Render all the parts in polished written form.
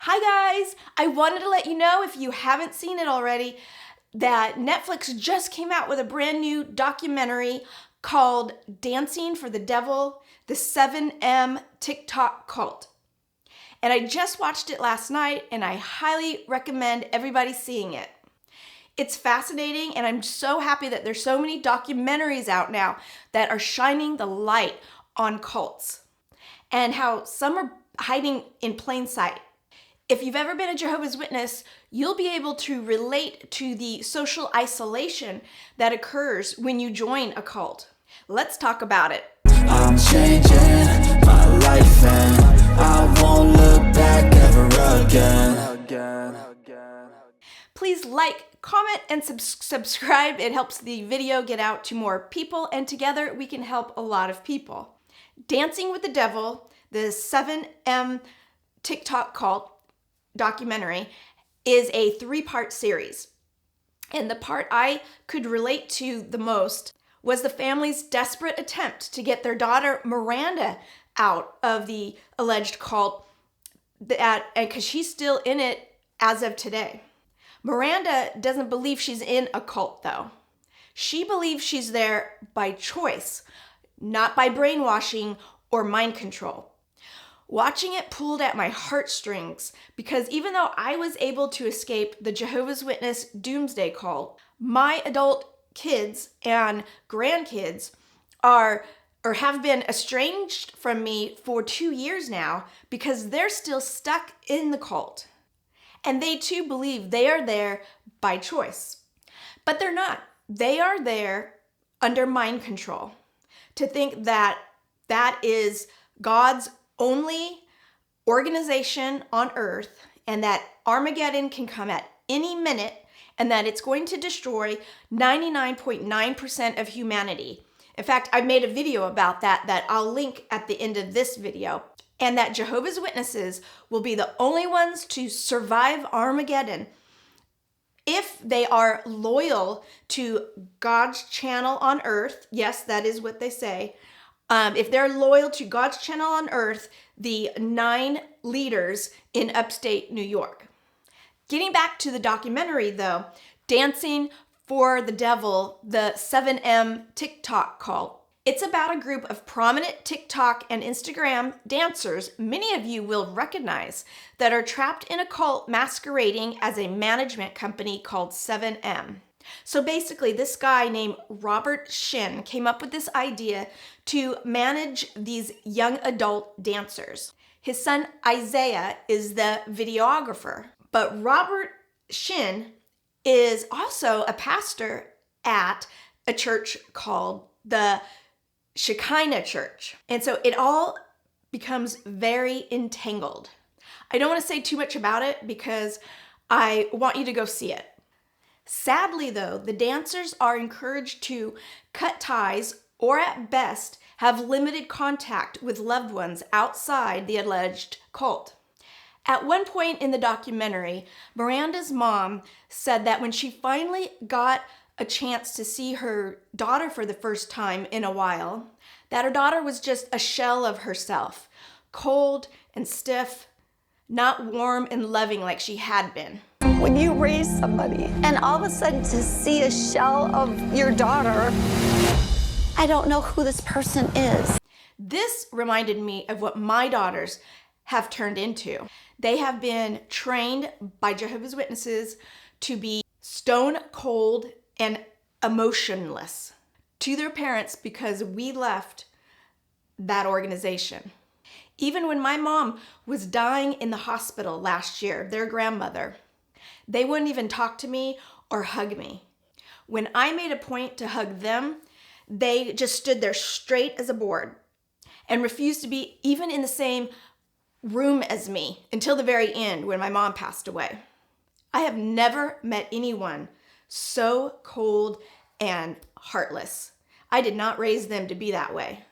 Hi guys! I wanted to let you know, if you haven't seen it already, that Netflix just came out with a brand new documentary called Dancing for the Devil, the 7M TikTok Cult. And I just watched it last night and I highly recommend everybody seeing it. It's fascinating and I'm so happy that there's so many documentaries out now that are shining the light on cults and how some are hiding in plain sight. If you've ever been a Jehovah's Witness, you'll be able to relate to the social isolation that occurs when you join a cult. Let's talk about it. I'm changing my life and I won't look back ever again. Please like, comment, and subscribe. It helps the video get out to more people, and together we can help a lot of people. Dancing with the Devil, the 7M TikTok Cult documentary, is a 3-part series. And the part I could relate to the most was the family's desperate attempt to get their daughter Miranda out of the alleged cult, because she's still in it as of today. Miranda doesn't believe she's in a cult though. She believes she's there by choice, not by brainwashing or mind control. Watching it pulled at my heartstrings because even though I was able to escape the Jehovah's Witness doomsday cult, my adult kids and grandkids are or have been estranged from me for 2 years now because they're still stuck in the cult. And they too believe they are there by choice. But they're not. They are there under mind control, to think that that is God's only organization on earth and that Armageddon can come at any minute and that it's going to destroy 99.9% of humanity. In fact, I made a video about that I'll link at the end of this video, and that Jehovah's Witnesses will be the only ones to survive Armageddon if they are loyal to God's channel on earth. Yes, that is what they say. If they're loyal to God's channel on earth, the 9 leaders in upstate New York. Getting back to the documentary though, Dancing for the Devil, the 7M TikTok Cult. It's about a group of prominent TikTok and Instagram dancers many of you will recognize that are trapped in a cult masquerading as a management company called 7M. So basically, this guy named Robert Shin came up with this idea to manage these young adult dancers. His son Isaiah is the videographer, but Robert Shin is also a pastor at a church called the Shekinah Church. And so it all becomes very entangled. I don't want to say too much about it because I want you to go see it. Sadly though, the dancers are encouraged to cut ties or at best have limited contact with loved ones outside the alleged cult. At one point in the documentary, Miranda's mom said that when she finally got a chance to see her daughter for the first time in a while, that her daughter was just a shell of herself, cold and stiff, not warm and loving like she had been. When you raise somebody and all of a sudden to see a shell of your daughter, I don't know who this person is. This reminded me of what my daughters have turned into. They have been trained by Jehovah's Witnesses to be stone cold and emotionless to their parents because we left that organization. Even when my mom was dying in the hospital last year, their grandmother, they wouldn't even talk to me or hug me. When I made a point to hug them, they just stood there straight as a board and refused to be even in the same room as me until the very end when my mom passed away. I have never met anyone so cold and heartless. I did not raise them to be that way.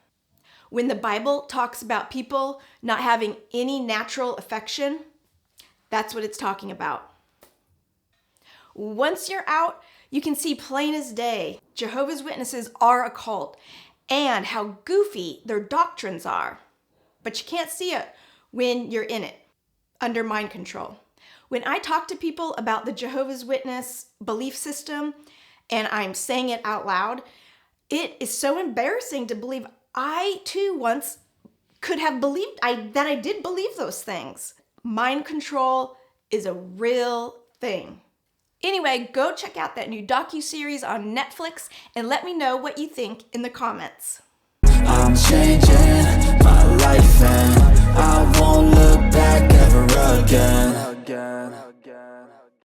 When the Bible talks about people not having any natural affection, that's what it's talking about. Once you're out, you can see plain as day Jehovah's Witnesses are a cult and how goofy their doctrines are. But you can't see it when you're in it. under mind control. When I talk to people about the Jehovah's Witness belief system and I'm saying it out loud, it is so embarrassing to believe I too once could have believed that I did believe those things. Mind control is a real thing. Anyway, go check out that new docuseries on Netflix and let me know what you think in the comments. I'm changing my life and I won't look back ever again.